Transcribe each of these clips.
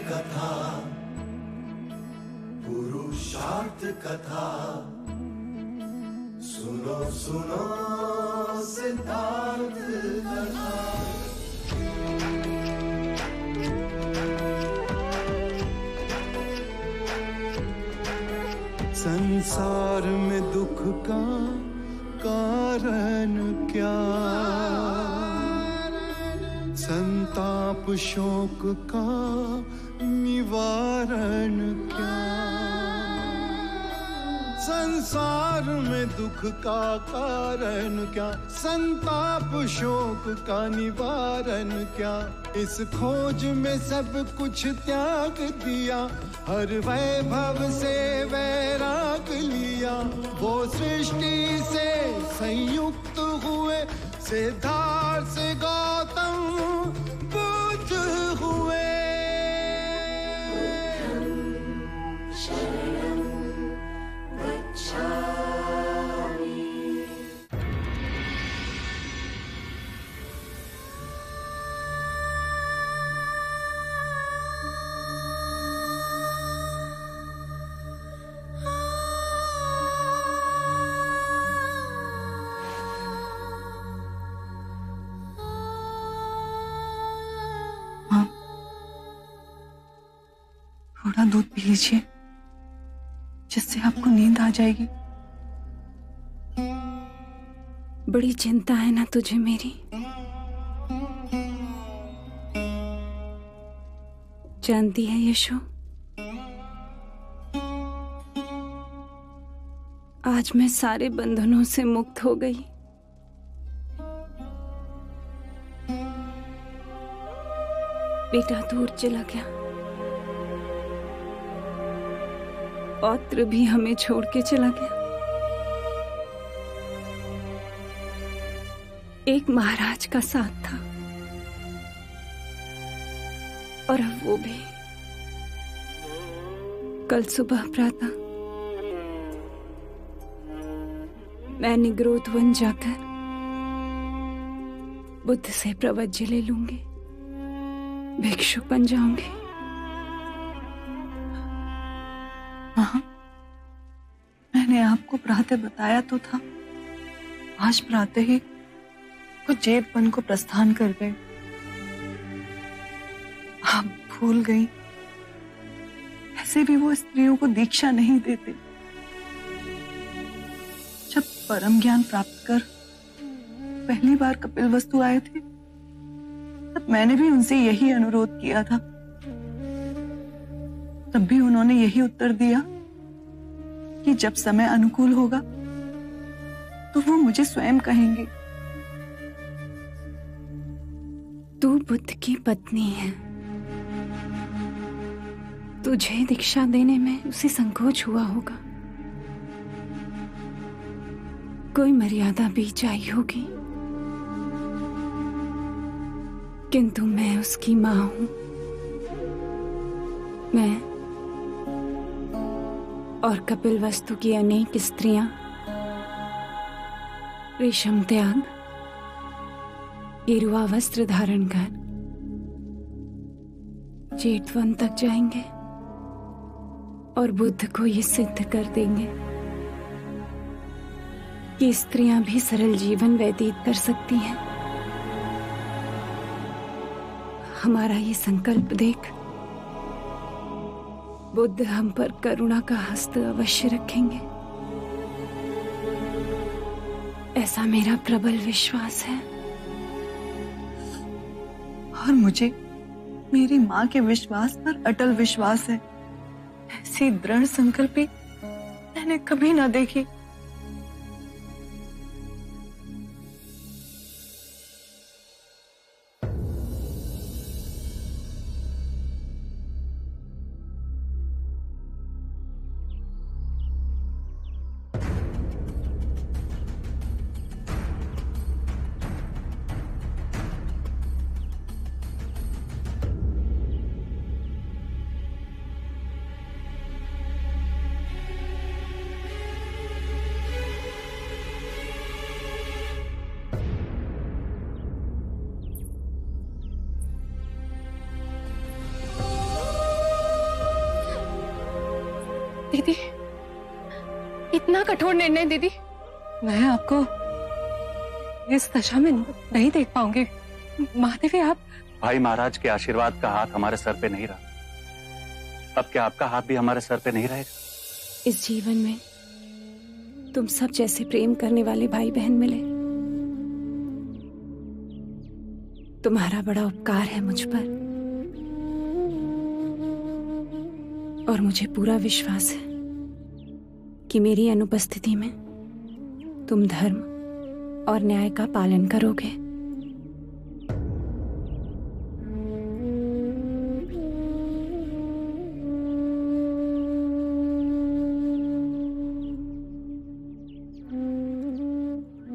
कथा, पुरुषार्थ कथा, सुनो सुनो सिद्धार्थ कथा। संसार में दुख का कारण क्या, संताप शोक का निवारण क्या। संसार में दुख का कारण क्या, संताप शोक का निवारण क्या। इस खोज में सब कुछ त्याग दिया, हर वैभव से वैराग लिया। वो सृष्टि से संयुक्त हुए, सिद्धार्थ से गौतम बुद्ध हुए। थोड़ा दूध पी लीजिए, जिससे आपको नींद आ जाएगी। बड़ी चिंता है ना तुझे मेरी? जानती है यशो, आज मैं सारे बंधनों से मुक्त हो गई। बेटा दूर चला गया, पौत्र भी हमें छोड़ के चला गया। एक महाराज का साथ था, और अब वो भी। कल सुबह प्रातः मैं निग्रोध वन जाकर बुद्ध से प्रवज्य ले लूंगी, भिक्षुक बन जाऊंगी। हाँ, मैंने आपको प्रातः बताया तो था। आज प्रातः ही वो जेठ वन को प्रस्थान कर गए। आप भूल गई, ऐसे भी वो स्त्रियों को दीक्षा नहीं देते। जब परम ज्ञान प्राप्त कर पहली बार कपिलवस्तु आए थे, तब मैंने भी उनसे यही अनुरोध किया था। तब भी उन्होंने यही उत्तर दिया कि जब समय अनुकूल होगा तो वो मुझे स्वयं कहेंगे। तू बुद्ध की पत्नी है, तुझे दीक्षा देने में उसे संकोच हुआ होगा। कोई मर्यादा बीच आई होगी, किंतु मैं उसकी मां हूं। मैं और कपिलवस्तु की अनेक स्त्रियां रेशम त्याग, गेरुआ वस्त्र धारण कर जेठवन तक जाएंगे और बुद्ध को ये सिद्ध कर देंगे कि स्त्रियां भी सरल जीवन व्यतीत कर सकती हैं। हमारा ये संकल्प देख बुद्ध हम पर करुणा का हस्त अवश्य रखेंगे, ऐसा मेरा प्रबल विश्वास है। और मुझे मेरी मां के विश्वास पर अटल विश्वास है। ऐसी दृढ़ संकल्पी मैंने कभी ना देखी। दीदी, इतना कठोर निर्णय दीदी, मैं आपको इस दशा में नहीं देख पाऊंगी। महादेवी, आप भाई महाराज के आशीर्वाद का हाथ हमारे सर पे नहीं रहा, अब क्या आपका हाथ भी हमारे सर पे नहीं रहेगा? इस जीवन में तुम सब जैसे प्रेम करने वाले भाई बहन मिले, तुम्हारा बड़ा उपकार है मुझ पर। और मुझे पूरा विश्वास है कि मेरी अनुपस्थिति में तुम धर्म और न्याय का पालन करोगे।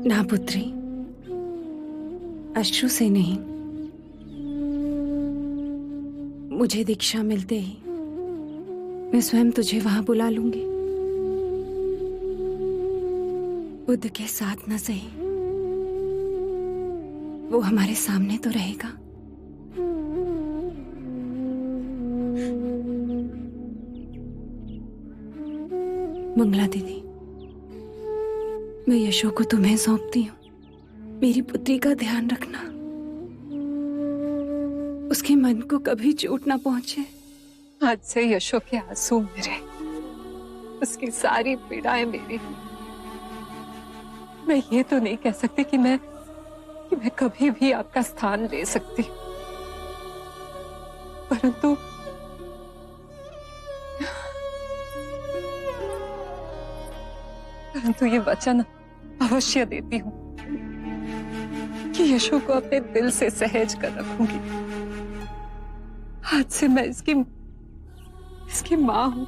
ना पुत्री, अश्रु से नहीं, मुझे दीक्षा मिलते ही मैं स्वयं तुझे वहां बुला लूंगी। बुद्ध के साथ न सही, वो हमारे सामने तो रहेगा। मंगला दीदी, मैं यशो को तुम्हें सौंपती हूँ। मेरी पुत्री का ध्यान रखना, उसके मन को कभी चोट ना पहुंचे। आज से यशो के आंसू मेरे, उसकी सारी पीड़ाएं मेरी। मैं ये तो नहीं कह सकती कि मैं कभी भी आपका स्थान ले सकती, परंतु ये वचन अवश्य देती हूँ कि यशो को अपने दिल से सहेज कर रखूंगी। आज से मैं इसकी माँ हूँ।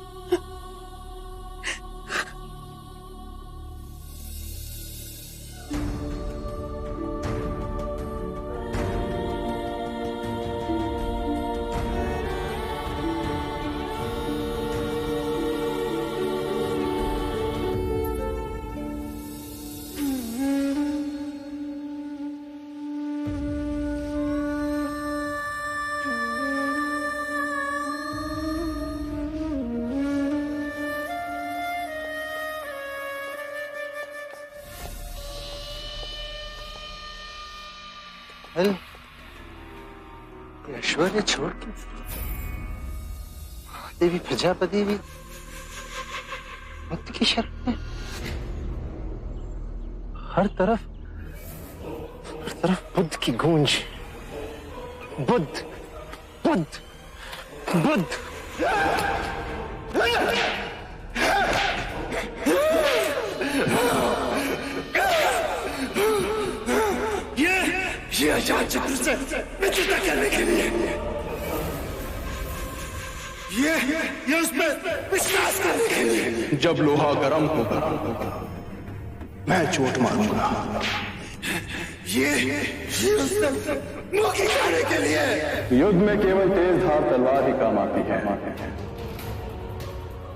ऐश्वर्य छोड़ के देवी प्रजापति भी भक्त की शरण में। हर तरफ बुद्ध की गूंज। बुद्ध बुद्ध बुद्ध। ये अजातशत्रु से मित्रता करने के लिए, ये उसमें विश्वास करने के लिए। जब लोहा गर्म होगा मैं चोट मारूंगा। ये उससे मुक्ति करने के लिए। युद्ध में केवल तेज धार तलवार ही काम आती है,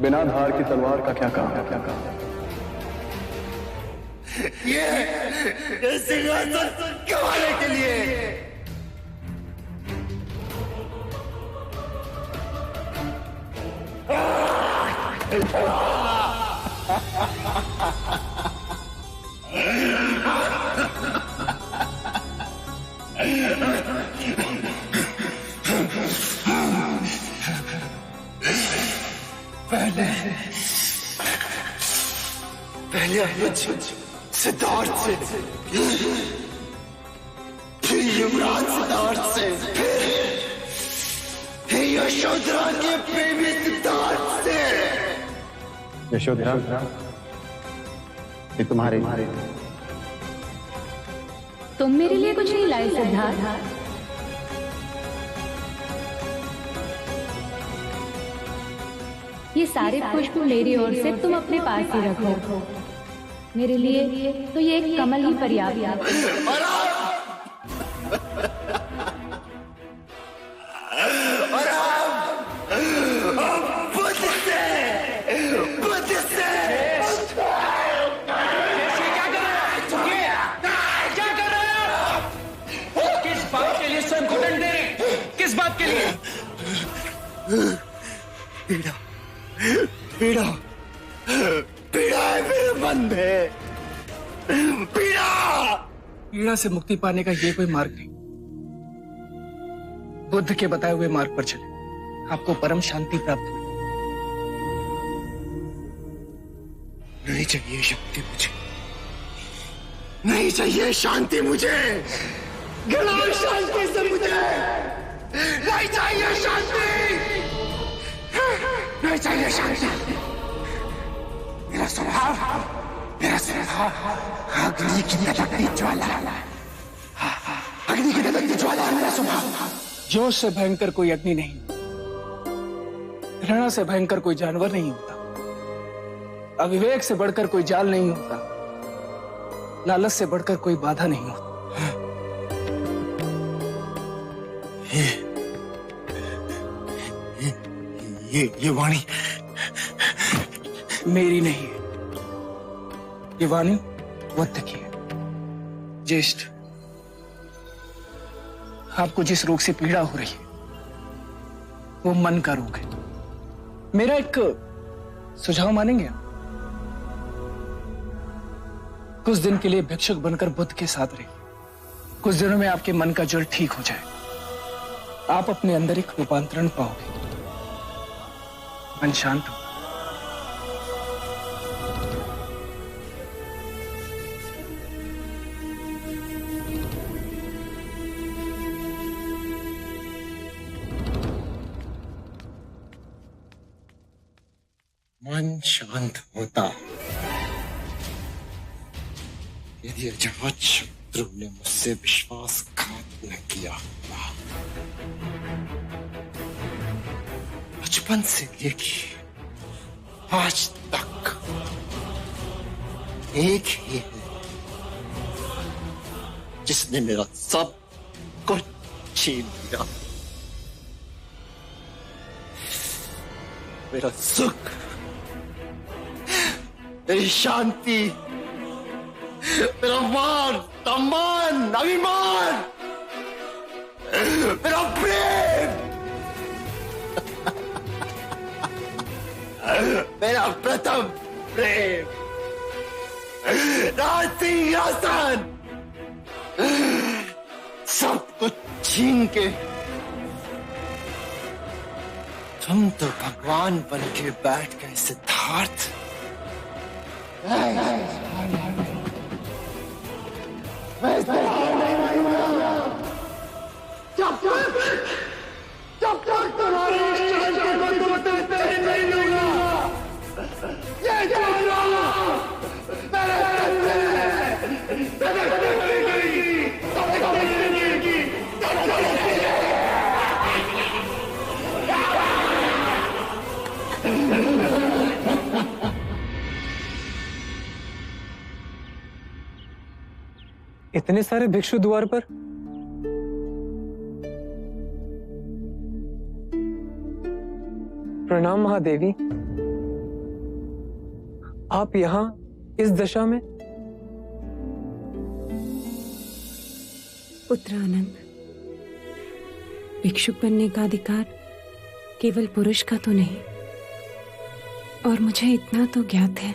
बिना धार की तलवार का क्या काम है? ये सिंहासन गंवाने के लिए। पहले सिद्धार्थ से, फिर युवराज सिद्धार्थ से, फिर यशोधरा के प्रेमी सिद्धार्थ से। यशोधरा, ये तुम्हारे। तुम मेरे लिए कुछ नहीं लाए सिद्धार्थ? ये सारे पुष्प मेरी ओर से तुम अपने पास ही रखो। मेरे लिए तो ये एक कमल ही पर्याप्त है। किस बात के लिए स्वयं को दंड दे रहे? किस बात के लिए? पीड़ा पीड़ा है मेरे मन में, पीड़ा। पीड़ा से मुक्ति पाने का ये कोई मार्ग नहीं। बुद्ध के बताए हुए मार्ग पर चले, आपको परम शांति प्राप्त होगी। नहीं चाहिए शक्ति मुझे, नहीं चाहिए शांति मुझे, गिलाओ शांति से मुझे, नहीं चाहिए शांति, नहीं चाहिए शांति। मेरा स्वभाव अग्नि की धधकती ज्वाला, अग्नि की धधकती ज्वाला है मेरा स्वभाव। जोश से भयंकर कोई अग्नि नहीं, घृणा से भयंकर कोई जानवर नहीं होता, अविवेक से बढ़कर कोई जाल नहीं होता, लालच से बढ़कर कोई बाधा नहीं होता। ये वाणी मेरी नहीं है, ये वाणी बुद्ध की है। ज्येष्ठ, आपको जिस रोग से पीड़ा हो रही है वो मन का रोग है। मेरा एक सुझाव मानेंगे आप? कुछ दिन के लिए भिक्षुक बनकर बुद्ध के साथ रहिए। कुछ दिनों में आपके मन का जड़ ठीक हो जाए, आप अपने अंदर एक रूपांतरण पाओगे, मन शांत हो। मन शांत होता यदि अजात शत्रु ने मुझसे विश्वासघात न किया होता। बचपन से लेके आज तक एक ही है जिसने मेरा सब कुछ छीन लिया, मेरा सुख, मेरी शांति, मेरा मान, सम्मान, अभिमान, मेरा प्रेम, मेरा प्रथम प्रेम, राजसिंहासन, सब कुछ छीन के तुम तो भगवान बन के बैठ गए सिद्धार्थ। जब तक तुम्हारे शांति को तुम नहीं लूंगा, ये जाना मेरे इतने सारे भिक्षु द्वार पर? प्रणाम महादेवी, आप यहाँ इस दशा में? पुत्र आनंद, भिक्षुक बनने का अधिकार केवल पुरुष का तो नहीं, और मुझे इतना तो ज्ञात है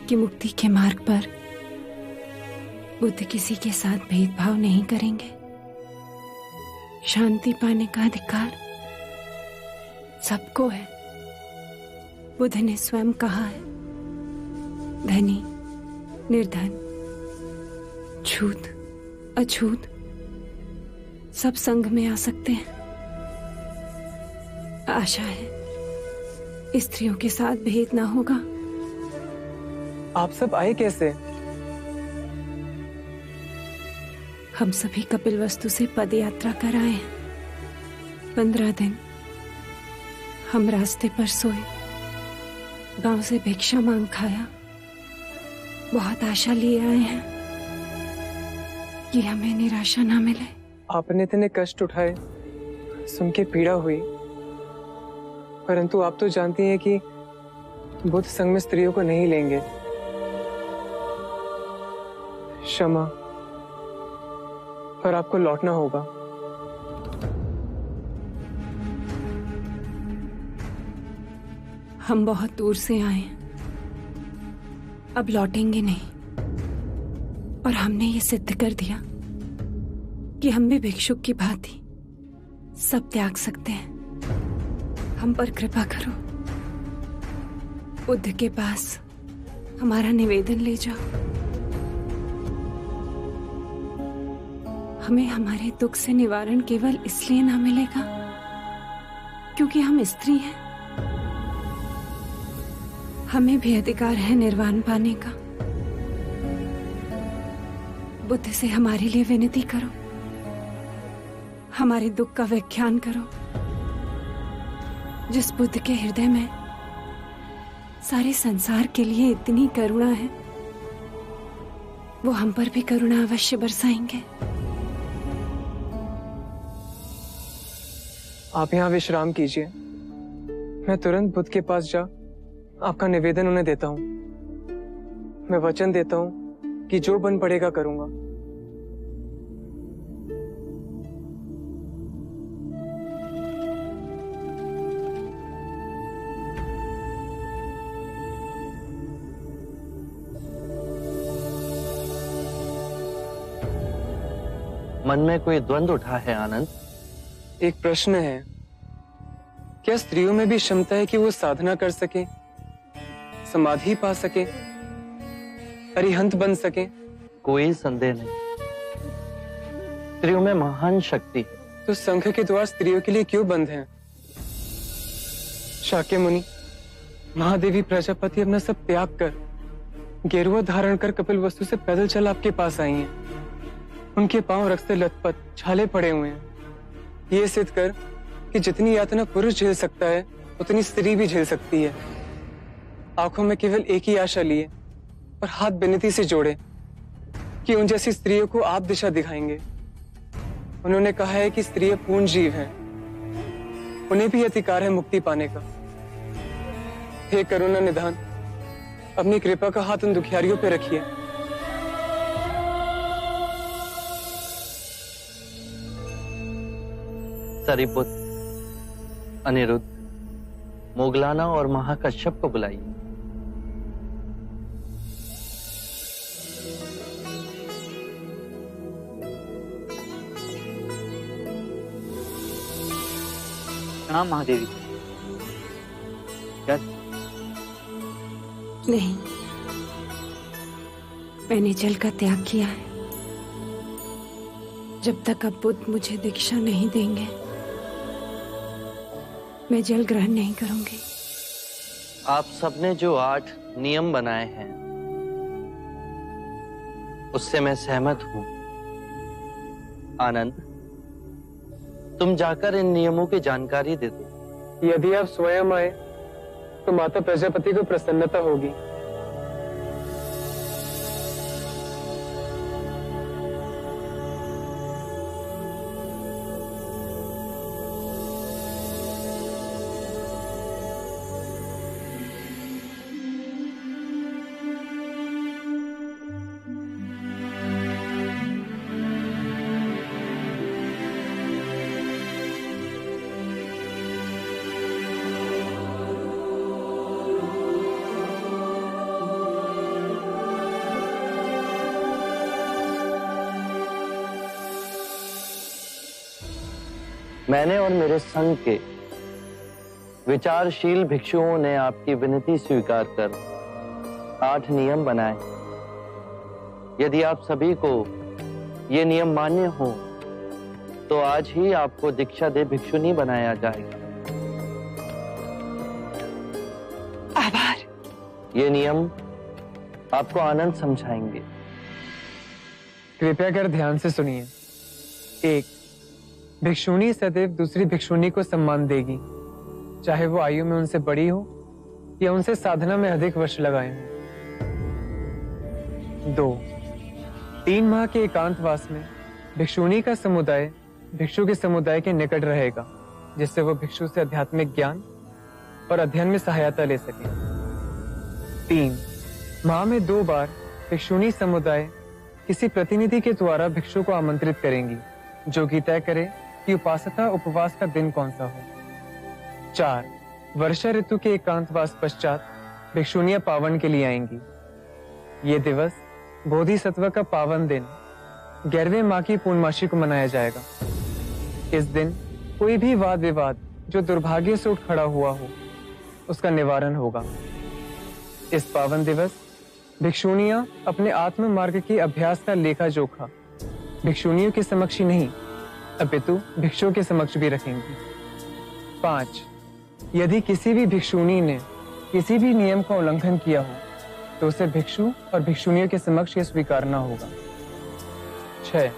कि मुक्ति के मार्ग पर बुद्ध किसी के साथ भेदभाव नहीं करेंगे। शांति पाने का अधिकार सबको है। बुद्ध ने स्वयं कहा है, धनी, निर्धन, छूत, अछूत सब संग में आ सकते हैं। आशा है स्त्रियों के साथ भेद ना होगा। आप सब आए कैसे? हम सभी कपिलवस्तु से पद यात्रा कर आए हैं। 15 दिन हम रास्ते पर सोए, गांव से भिक्षा मांग खाया, बहुत आशा लिए आए हैं कि हमें निराशा ना मिले। आपने इतने कष्ट उठाए, सुन के पीड़ा हुई, परंतु आप तो जानती हैं कि बुद्ध संग में स्त्रियों को नहीं लेंगे। क्षमा, पर आपको लौटना होगा। हम बहुत दूर से आए हैं, अब लौटेंगे नहीं। और हमने ये सिद्ध कर दिया कि हम भी भिक्षुक की भांति सब त्याग सकते हैं। हम पर कृपा करो, बुद्ध के पास हमारा निवेदन ले जाओ। हमें हमारे दुख से निवारण केवल इसलिए ना मिलेगा क्योंकि हम स्त्री हैं। हमें भी अधिकार है निर्वाण पाने का। बुद्ध से हमारे लिए विनती करो, हमारे दुख का व्याख्यान करो। जिस बुद्ध के हृदय में सारे संसार के लिए इतनी करुणा है, वो हम पर भी करुणा अवश्य बरसाएंगे। आप यहाँ विश्राम कीजिए, मैं तुरंत बुद्ध के पास जा आपका निवेदन उन्हें देता हूँ। मैं वचन देता हूँ कि जो बन पड़ेगा करूंगा। मन में कोई द्वंद्व उठा है आनंद? एक प्रश्न है, क्या स्त्रियों में भी क्षमता है कि वो साधना कर सके, समाधि पा सके, अरिहंत बन सके? कोई संदेह नहीं, स्त्रियों में महान शक्ति। तो संघ के द्वार स्त्रियों के लिए क्यों बंद हैं? शाक्य मुनि, महादेवी प्रजापति अपना सब त्याग कर गेरुआ धारण कर कपिलवस्तु से पैदल चल आपके पास आई हैं। उनके पांव रक्त से लथपथ छाले पड़े हुए हैं, ये सिद्ध कर कि जितनी यातना पुरुष झेल सकता है उतनी स्त्री भी झेल सकती है। आंखों में केवल एक ही आशा लिए और हाथ विनती से जोड़े कि उन जैसी स्त्रियों को आप दिशा दिखाएंगे। उन्होंने कहा है कि स्त्रियां पूर्ण जीव हैं, उन्हें भी अधिकार है मुक्ति पाने का। हे करुणा निधान, अपनी कृपा का हाथ उन दुखियारियों पे रखिए। सरिपुत्र, अनिरुद्ध, मोगलाना और महाकश्यप को बुलाइए। प्रणाम महादेवी। क्या? नहीं, मैंने जल का त्याग किया है। जब तक अब बुद्ध मुझे दीक्षा नहीं देंगे, मैं जल ग्रहण नहीं करूंगी। आप सबने जो 8 नियम बनाए हैं उससे मैं सहमत हूं। आनंद, तुम जाकर इन नियमों की जानकारी दे दो। यदि आप स्वयं आए तो माता प्रजापति को प्रसन्नता होगी। मैंने और मेरे संघ के विचारशील भिक्षुओं ने आपकी विनती स्वीकार कर 8 नियम बनाए। यदि आप सभी को ये नियम मान्य हो तो आज ही आपको दीक्षा दे भिक्षुनी बनाया जाएगा। आभार। ये नियम आपको आनंद समझाएंगे। कृपया कर ध्यान से सुनिए। 1, भिक्षुणी सदैव दूसरी भिक्षुणी को सम्मान देगी, चाहे वो आयु में उनसे बड़ी हो या उनसे साधना में अधिक वर्ष लगाए हों। 2, 3 माह के एकांतवास में भिक्षुणी का समुदाय भिक्षु के समुदाय के निकट रहेगा, जिससे वो भिक्षु से आध्यात्मिक ज्ञान और अध्ययन में सहायता ले सके। 3, माह में 2 बार भिक्षुणी समुदाय किसी प्रतिनिधि के द्वारा भिक्षु को आमंत्रित करेंगी, जो कि तय करे कि उपासना उपवास का दिन कौन सा हो। 4, वर्षा ऋतु के एकांतवास पश्चात भिक्षुनियां पावन के लिए आएंगी। ये दिवस बोधिसत्व का पावन दिन 11वें माह की पूर्णमासी को मनाया जाएगा। इस दिन कोई भी वाद विवाद जो दुर्भाग्य से उठ खड़ा हुआ हो उसका निवारण होगा। इस पावन दिवस भिक्षुनियां अपने आत्म मार्ग के अभ्यास का लेखा जोखा भिक्षुनियों के समक्ष ही नहीं अपितु भिक्षुओं के समक्ष भी रखेंगी। 5. यदि किसी भी भिक्षुनी ने किसी भी नियम का उल्लंघन किया हो तो उसे भिक्षु और भिक्षुनियों के समक्ष यह स्वीकारना होगा। 6.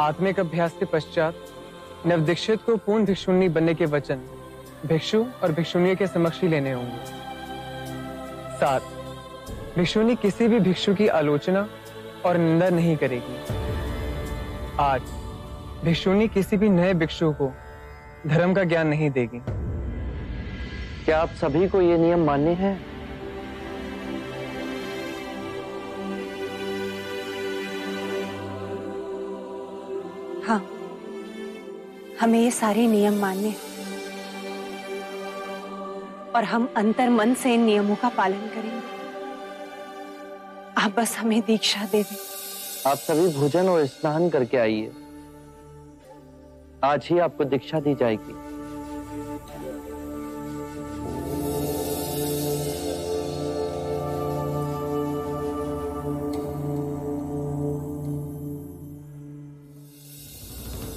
आत्मिक अभ्यास के पश्चात नवदीक्षित को पूर्ण भिक्षुनी बनने के वचन भिक्षु और भिक्षुनियों के समक्ष ही लेने होंगे। 7. भिक्षुनी किसी भी भिक्षु की आलोचना और निंदा नहीं करेगी। 8. भिक्षुनी किसी भी नए भिक्षु को धर्म का ज्ञान नहीं देगी। क्या आप सभी को ये नियम मान्य है? हाँ, हमें ये सारे नियम मान्य हैं और हम अंतर मन से इन नियमों का पालन करेंगे। आप बस हमें दीक्षा दे दें। आप सभी भोजन और स्नान करके आइए। आज ही आपको दीक्षा दी जाएगी।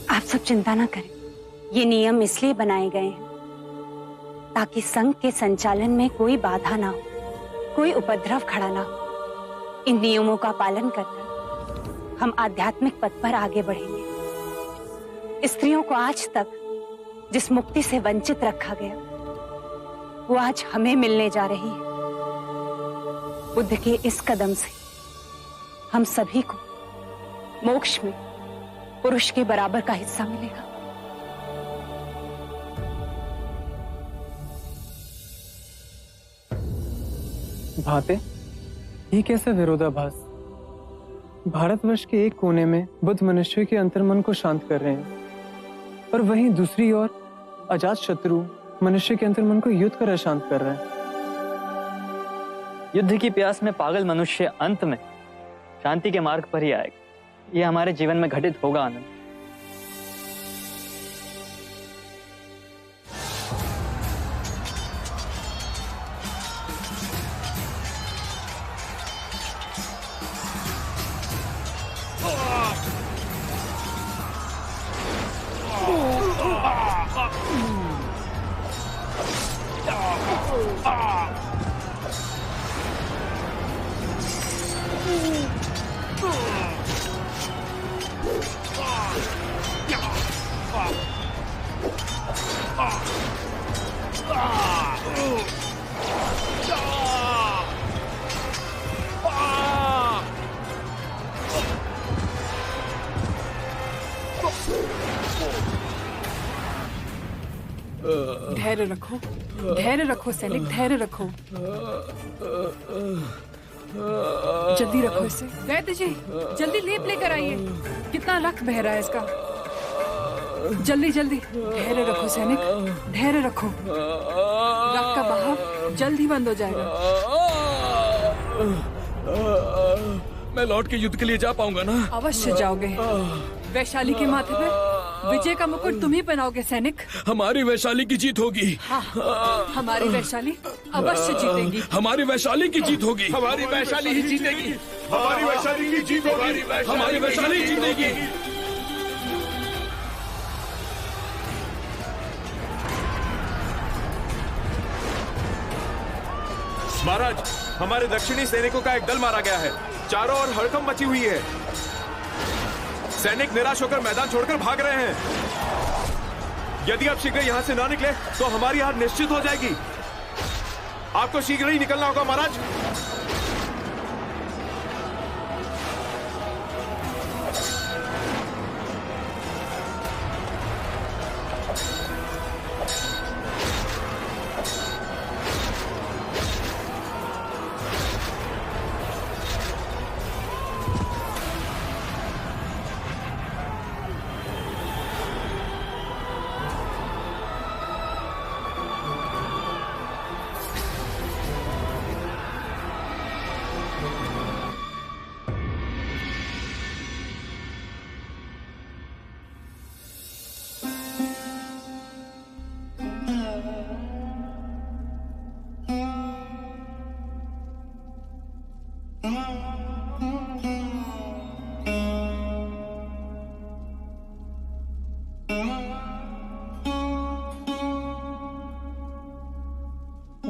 आप सब चिंता ना करें। ये नियम इसलिए बनाए गए हैं ताकि संघ के संचालन में कोई बाधा ना हो, कोई उपद्रव खड़ा ना हो। इन नियमों का पालन करकर हम आध्यात्मिक पथ पर आगे बढ़ेंगे। स्त्रियों को आज तक जिस मुक्ति से वंचित रखा गया वो आज हमें मिलने जा रही है। बुद्ध के इस कदम से हम सभी को मोक्ष में पुरुष के बराबर का हिस्सा मिलेगा। भाते, ये कैसा विरोधाभास? भारतवर्ष के एक कोने में बुद्ध मनुष्य के अंतर्मन को शांत कर रहे हैं और वहीं दूसरी ओर अजात शत्रु मनुष्य के अंतर्मन को युद्ध कर अशांत कर रहे हैं। युद्ध की प्यास में पागल मनुष्य अंत में शांति के मार्ग पर ही आएगा। यह हमारे जीवन में घटित होगा आनंद। धैर्य रखो, धैर्य रखो सैनिक, धैर्य रखो। जल्दी रखो इसे। वैद्य जी, जल्दी लेप लेकर आइए। कितना रक्त बह रहा है इसका। जल्दी जल्दी। धैर्य रखो सैनिक, धैर्य रखो। रक्त का बहाव जल्द ही बंद हो जाएगा। मैं लौट के युद्ध के लिए जा पाऊंगा ना? अवश्य जाओगे। वैशाली के माथे पे विजय का मुकुट तुम ही पहनाओगे सैनिक। हमारी वैशाली की जीत होगी। हाँ, हमारी वैशाली अवश्य जीतेगी। हमारी वैशाली की जीत होगी। हमारी वैशाली ही जीतेगी। हमारी वैशाली की जीत होगी। हमारी वैशाली जीतेगी। महाराज, हमारे दक्षिणी सैनिकों का एक दल मारा गया है। चारों ओर हड़कंप मची हुई है। सैनिक निराश होकर मैदान छोड़कर भाग रहे हैं। यदि आप शीघ्र यहां से ना निकले तो हमारी हार निश्चित हो जाएगी। आपको शीघ्र ही निकलना होगा महाराज।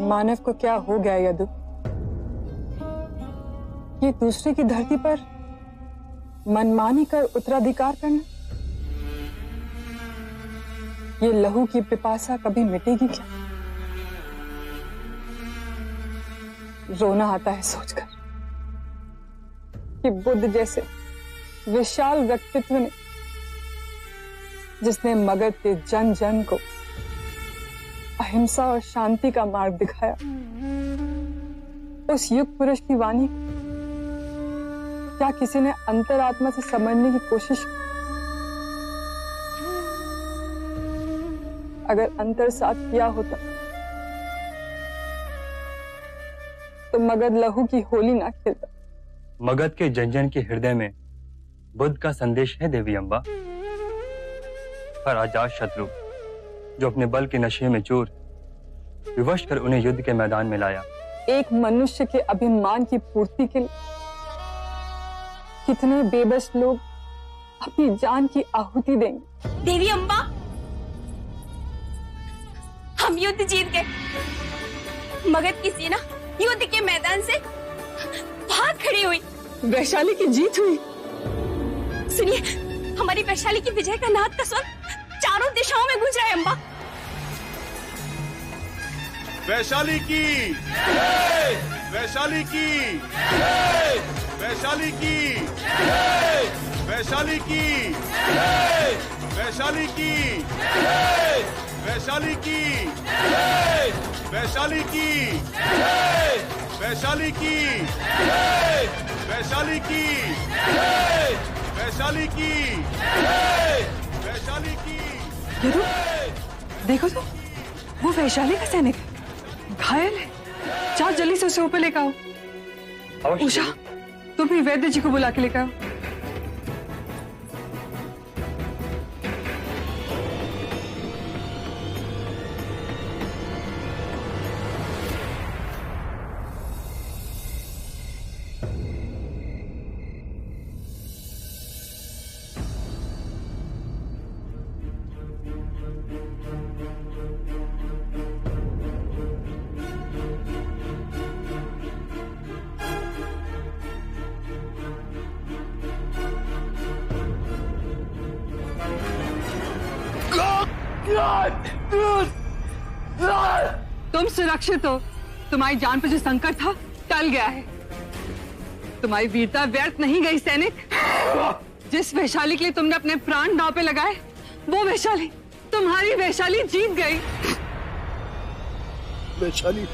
मानव को क्या हो गया यदु? ये दूसरे की धरती पर मनमानी कर उत्तराधिकार करना? ये लहू की पिपासा कभी मिटेगी क्या? रोना आता है सोचकर कि बुद्ध जैसे विशाल व्यक्तित्व ने, जिसने मगध के जन जन को अहिंसा और शांति का मार्ग दिखाया, उस युग पुरुष की वाणी क्या किसी ने अंतरात्मा से समझने की कोशिश की? अगर अंतर साथ किया होता तो मगध लहू की होली ना खेलता। मगध के जन जन के हृदय में बुद्ध का संदेश है देवी अम्बा। पर अजात शत्रु जो अपने बल के नशे में चूर विवश कर उन्हें युद्ध के मैदान में लाया। एक मनुष्य के अभिमान की पूर्ति के लिए कितने बेबस लोग अपनी जान की आहुति देंगे। देवी अम्बा, हम युद्ध जीत गए। मगध की सेना युद्ध के मैदान से भाग खड़ी हुई। वैशाली की जीत हुई। सुनिए, हमारी वैशाली की विजय का नाद का स्वर चारों दिशाओं में गूंज रहा है अम्बा। वैशाली की, वैशाली की, वैशाली की, वैशाली की, वैशाली की, वैशाली की, वैशाली की, वैशाली की, वैशाली की, वैशाली की, वैशाली की। यदु, देखो तो, वो वैशाली का सैनिक घायल है। जाओ जल्दी से उसे ऊपर लेकर आओ। उषा, तुम भी वैद्य जी को बुला के लेकर आओ। तुम सुरक्षित हो। तुम्हारी जान पर जो संकट था टल गया है। तुम्हारी वीरता व्यर्थ नहीं गई सैनिक। जिस वैशाली के लिए तुमने अपने प्राण दांव पे लगाए, वो वैशाली, तुम्हारी वैशाली जीत गई। वैशाली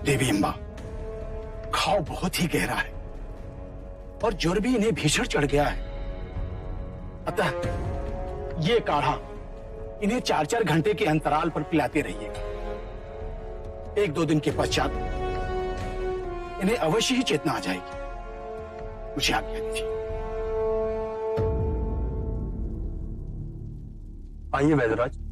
देवी अम्बा, घाव बहुत ही गहरा है और ज्वर भी इन्हें भीषण चढ़ गया है। अतः ये काढ़ा इन्हें 4-4 घंटे के अंतराल पर पिलाते रहिएगा। 1-2 दिन के पश्चात इन्हें अवश्य ही चेतना आ जाएगी। मुझे आज्ञा दीजिए। आइए वैद्यराज।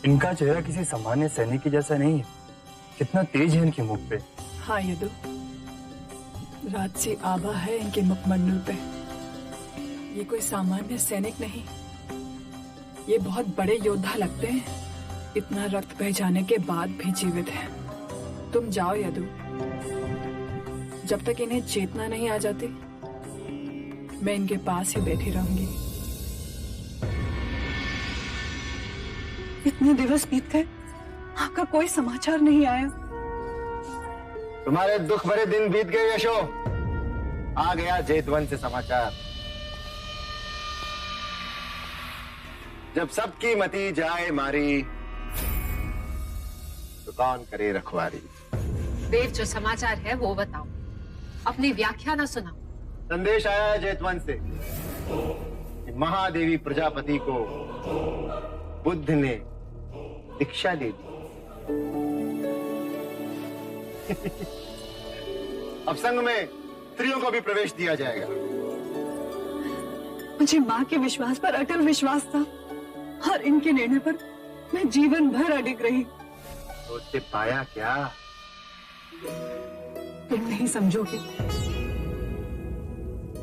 इनका चेहरा किसी सामान्य सैनिक की जैसा नहीं है। कितना तेज है इनके मुख पे। हाँ यदु, राजसी आभा है इनके मुखमंडल पे। ये कोई सामान्य सैनिक नहीं, ये बहुत बड़े योद्धा लगते हैं। इतना रक्त बह जाने के बाद भी जीवित हैं। तुम जाओ यदु, जब तक इन्हें चेतना नहीं आ जाती मैं इनके पास ही बैठी रहूंगी। इतने दिवस बीत गए, आपका कोई समाचार नहीं आया। तुम्हारे दुख भरे दिन बीत गए यशो। आ गया जेतवन से समाचार। जब सबकी मती जाए मारी तो कौन करे रखवारी। देव, जो समाचार है वो बताओ, अपनी व्याख्या ना सुनाओ। संदेश आया है जेतवन से कि महादेवी प्रजापति को बुद्ध ने दीक्षा दे दी। अब संघ में स्त्रियों को भी प्रवेश दिया जाएगा। मुझे माँ के विश्वास पर अटल विश्वास था और इनके निर्णय पर मैं जीवन भर अडिग रही। तो उससे पाया क्या? तुम नहीं समझोगे।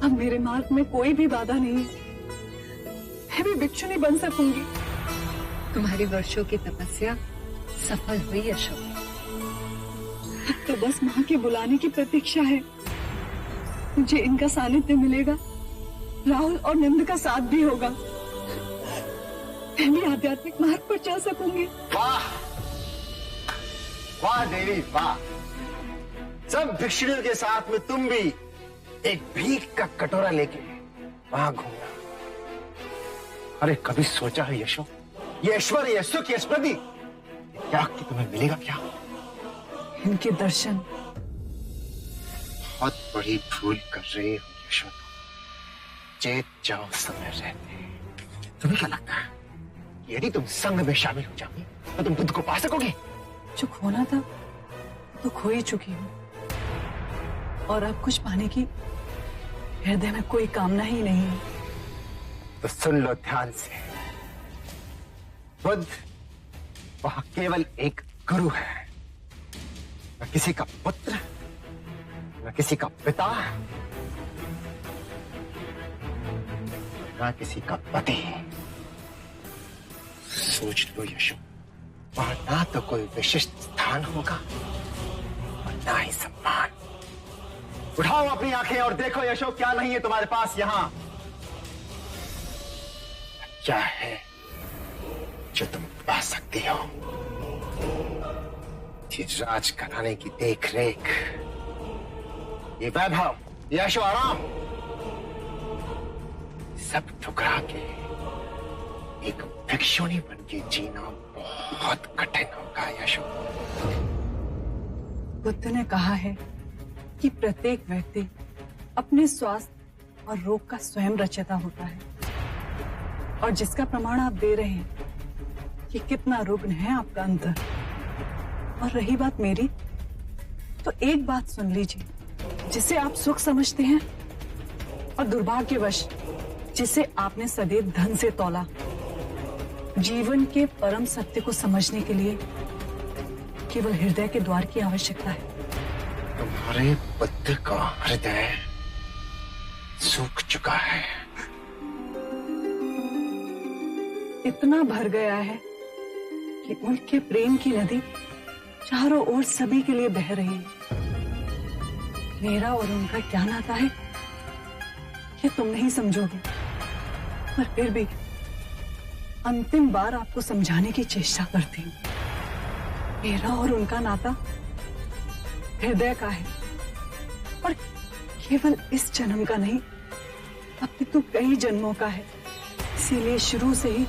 अब मेरे मार्ग में कोई भी बाधा नहीं है। मैं भी भिक्षु नहीं बन सकूंगी। तुम्हारी वर्षों की तपस्या सफल हुई अशोक। तो बस माँ के बुलाने की प्रतीक्षा है। मुझे इनका सानिध्य मिलेगा, राहुल और नंद का साथ भी होगा। मैं भी आध्यात्मिक मार्ग पर चल सकूंगी। वाह वाह देवी वाह। सब भिक्षुणियों के साथ में तुम भी एक भीख का कटोरा लेके वहां घूमना। अरे कभी सोचा है यशो, ये ऐश्वर्य, ये सुख, ये स्मृति क्या कि तुम्हें मिलेगा क्या? इनके दर्शन। बहुत बड़ी भूल कर रहे हो यशो। चेत जाओ समय रहते। तुम्हें क्या लगता है यदि तुम संघ में शामिल हो जाओगी तो तुम बुद्ध को पा सकोगे? जो खोना था तो खो ही चुकी हूँ, और अब कुछ पाने की हृदय में कोई कामना ही नहीं है। तो सुन लो ध्यान से, बुद्ध वह केवल एक गुरु है, न किसी का पुत्र, न किसी का पिता, न किसी का पति। सोच लो यशो, वहां ना तो कोई विशिष्ट स्थान होगा और ना ही सम्मान। उठाओ अपनी आंखें और देखो यशो, क्या नहीं है तुम्हारे पास यहाँ? क्या है जो तुम पा सकती हो? ये राज कराने की देख रेख, ये वैभव, ये ऐशो आराम, सब ठुकरा के एक भिक्षुणी बन के जीना बहुत कठिन होगा यशो। बुद्ध ने कहा है कि प्रत्येक व्यक्ति अपने स्वास्थ्य और रोग का स्वयं रचयिता होता है, और जिसका प्रमाण आप दे रहे हैं कि कितना रुग्ण है आपका अंतर। और रही बात मेरी, तो एक बात सुन लीजिए, जिसे आप सुख समझते हैं और दुर्भाग्यवश जिसे आपने सदैव धन से तौला, जीवन के परम सत्य को समझने के लिए केवल हृदय के द्वार की आवश्यकता है। तुम्हारे बुद्ध का हृदय सूख चुका है, इतना भर गया है कि उनके प्रेम की नदी चारों ओर सभी के लिए बह रही है। मेरा और उनका क्या नाता है ये तुम नहीं समझोगे, पर फिर भी अंतिम बार आपको समझाने की चेष्टा करती हूँ। मेरा और उनका नाता हृदय का है, और केवल इस जन्म का नहीं, अपितु कई जन्मों का है। इसीलिए शुरू से ही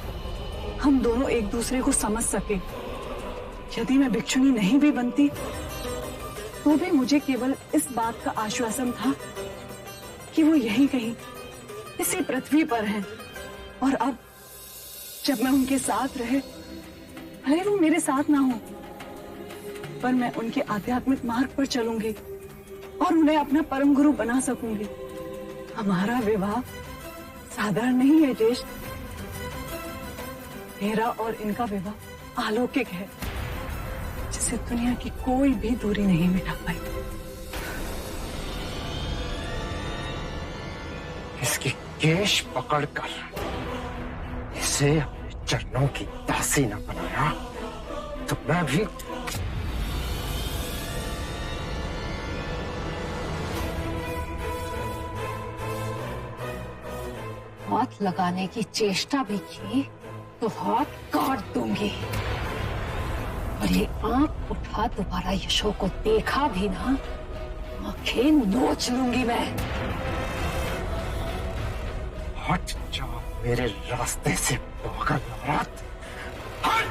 हम दोनों एक दूसरे को समझ सके। यदि मैं भिक्षुणी नहीं भी बनती तो भी मुझे केवल इस बात का आश्वासन था कि वो यही कहीं इसी पृथ्वी पर हैं, और अब जब मैं उनके साथ रहे, भले वो मेरे साथ ना हो, पर मैं उनके आध्यात्मिक मार्ग पर चलूंगी और उन्हें अपना परम गुरु बना सकूंगी। हमारा विवाह साधारण नहीं है ज्येष्ठ, मेरा और इनका विवाह अलौकिक है, जिसे दुनिया की कोई भी दूरी नहीं मिटा पाई। इसकी केश पकड़कर इसे अपने चरणों की दासी न बनाया तो मैं भी हाथ लगाने की चेष्टा भी की तो हाथ काट दूंगी, और ये आंख उठा दोबारा यशो को देखा भी ना, आंखें नोच लूंगी मैं। हट जाओ मेरे रास्ते से पागल औरत, हट!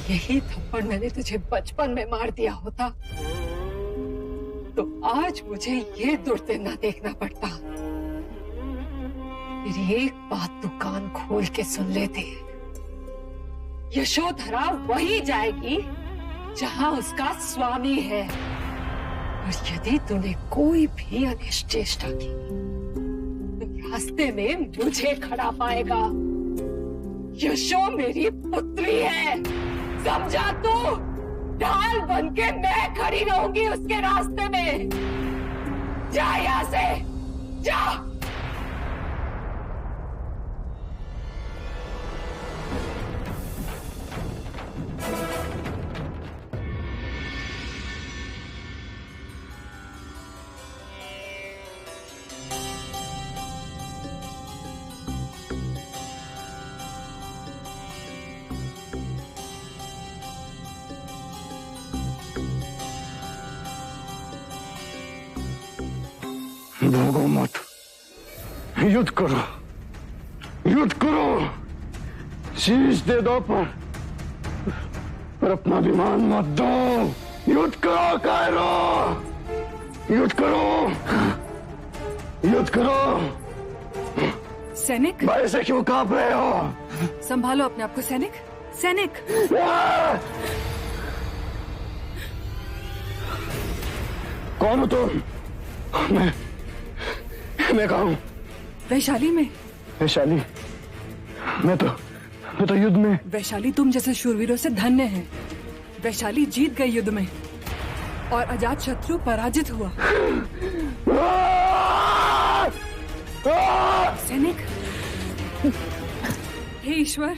यही थप्पड़ मैंने तुझे बचपन में मार दिया होता तो आज मुझे ये दुर्दिन ना देखना पड़ता। मेरी एक बात तू कान खोल के सुन लेते, यशोधरा वही जाएगी जहां उसका स्वामी है, और यदि तूने कोई भी अनिष्ट चेष्टा की तो रास्ते में मुझे खड़ा पाएगा। यशो मेरी पुत्री है, समझा तू? ढाल बन के मैं खड़ी रहूंगी उसके रास्ते में। जा यहां से, जा। भागो मत, युद्ध करो, युद्ध करो, शीश दे दो पर अपना अभिमान मत दो। युद्ध करो कायरो, युद्ध करो, युद्ध करो। सैनिक, भाई से क्यों कांप रहे हो? संभालो अपने आप को सैनिक, सैनिक। कौन हो तुम? मैं कहा हूँ? वैशाली में। वैशाली? मैं तो युद्ध में। वैशाली तुम जैसे शूरवीरों से धन्य है। वैशाली जीत गई युद्ध में और अजात शत्रु पराजित हुआ। सैनिक, हे ईश्वर,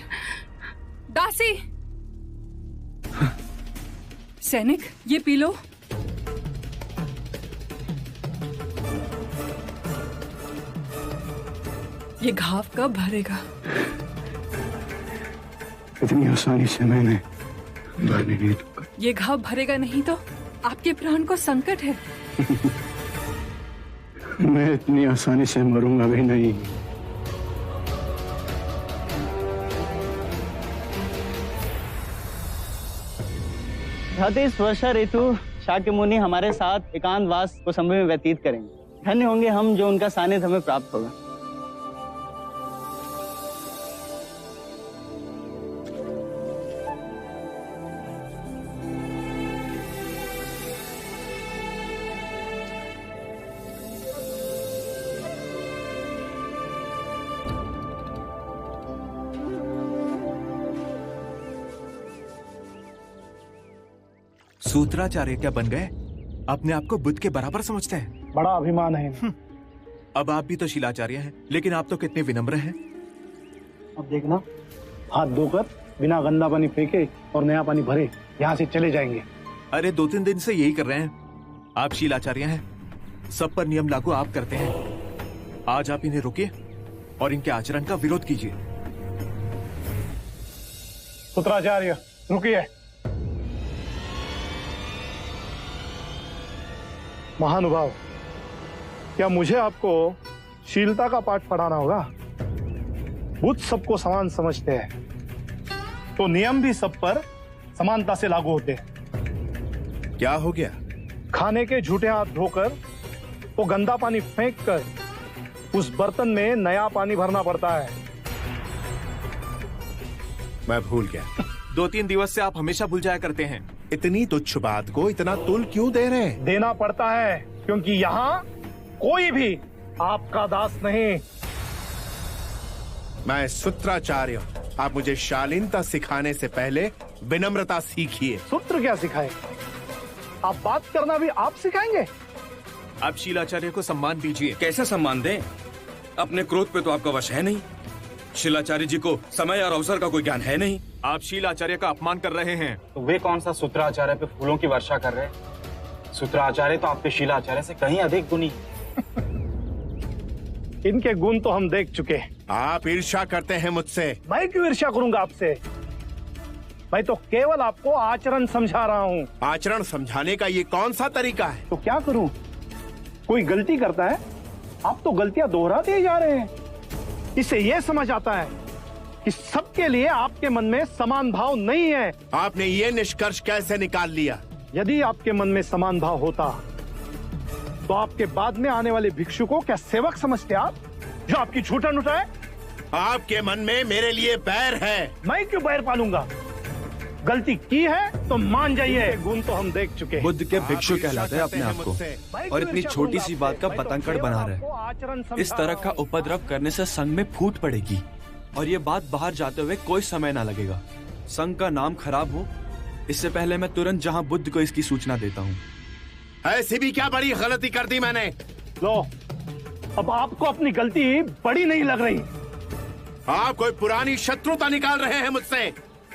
दासी। सैनिक, ये पी लो। ये घाव कब भरेगा? इतनी आसानी से मैंने भरने नहीं दूंगा। ये घाव भरेगा नहीं तो आपके प्राण को संकट है। मैं इतनी आसानी से मरूंगा भी नहीं। इस वर्षा ऋतु शाक्य मुनि हमारे साथ एकांतवास को समय में व्यतीत करेंगे। धन्य होंगे हम जो उनका सानिध्य हमें प्राप्त होगा। सूत्राचार्य क्या बन गए? अपने आप को बुद्ध के बराबर समझते हैं। बड़ा अभिमान है। अब आप भी तो शिलाचार्य हैं, लेकिन आप तो कितने विनम्र हैं। अब देखना, हाथ धोकर बिना गंदा पानी फेंके और नया पानी भरे यहाँ से चले जाएंगे। अरे 2-3 दिन से यही कर रहे हैं। आप शिलाचार्य हैं, सब पर नियम लागू आप करते हैं। आज आप इन्हें रोकिए और इनके आचरण का विरोध कीजिए। सूत्राचार्य रुकिए। महानुभाव, क्या मुझे आपको शीलता का पाठ पढ़ाना होगा? बुद्ध सबको समान समझते हैं, तो नियम भी सब पर समानता से लागू होते हैं। क्या हो गया? खाने के झूठे हाथ धोकर वो गंदा पानी फेंक कर उस बर्तन में नया पानी भरना पड़ता है। मैं भूल गया। 2-3 दिवस से आप हमेशा भूल जाया करते हैं। इतनी तुच्छ बात को इतना तुल क्यों दे रहे हैं? देना पड़ता है क्योंकि यहाँ कोई भी आपका दास नहीं। मैं सूत्राचार्य हूँ। आप मुझे शालीनता सिखाने से पहले विनम्रता सीखिए। सूत्र क्या सिखाए? आप बात करना भी आप सिखाएंगे? आप शिलाचार्य को सम्मान दीजिए। कैसे सम्मान दें? अपने क्रोध पे तो आपका वश है नहीं। शिलाचार्य जी को समय और अवसर का कोई ज्ञान है नहीं। आप शिलाचार्य का अपमान कर रहे हैं। तो वे कौन सा सूत्राचार्य पे फूलों की वर्षा कर रहे हैं? सूत्राचार्य तो आपके शिलाचार्य से कहीं अधिक गुणी। इनके गुण तो हम देख चुके। आप ईर्ष्या करते हैं मुझसे। मैं क्यों ईर्ष्या करूंगा आपसे? मैं तो केवल आपको आचरण समझा रहा हूँ। आचरण समझाने का ये कौन सा तरीका है? तो क्या करूं? कोई गलती करता है, आप तो गलतियां दोहराते ही जा रहे हैं। इससे यह समझ आता है कि सबके लिए आपके मन में समान भाव नहीं है। आपने ये निष्कर्ष कैसे निकाल लिया? यदि आपके मन में समान भाव होता तो आपके बाद में आने वाले भिक्षु को क्या सेवक समझते आप, जो आपकी छूटन उठाए? आपके मन में मेरे लिए बैर है। मैं क्यों बैर पालूंगा? गलती की है तो मान जाइए, गुण तो हम देख चुके हैं। बुद्ध के भिक्षु कहलाते हैं अपने आप को, और इतनी छोटी सी बात का पतंगड़ बना रहे। इस तरह का उपद्रव करने से संघ में फूट पड़ेगी, और ये बात बाहर जाते हुए कोई समय ना लगेगा। संघ का नाम खराब हो, इससे पहले मैं तुरंत जहां बुद्ध को इसकी सूचना देता हूँ। ऐसी भी क्या बड़ी गलती कर दी मैंने? लो, अब आपको अपनी गलती बड़ी नहीं लग रही। आप कोई पुरानी शत्रुता निकाल रहे हैं मुझसे।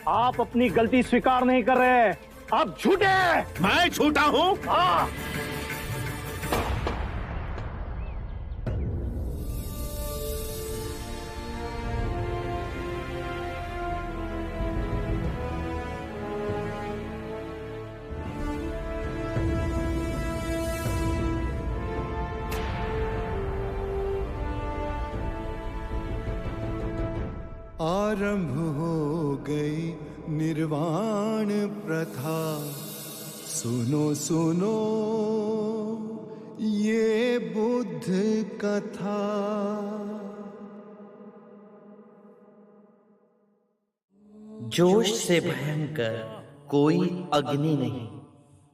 आप अपनी गलती स्वीकार नहीं कर रहे हैं, आप झूठे हैं। मैं झूठा हूँ? हाँ। आरंभ हो गई निर्वाण प्रथा, सुनो सुनो ये बुद्ध कथा। जोश से भयंकर कोई अग्नि नहीं,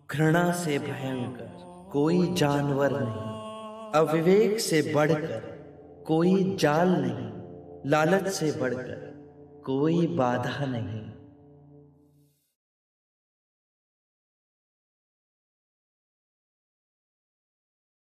घृणा से भयंकर कोई जानवर नहीं, अविवेक से बढ़कर कोई जाल नहीं, लालच से बढ़कर कोई बाधा नहीं।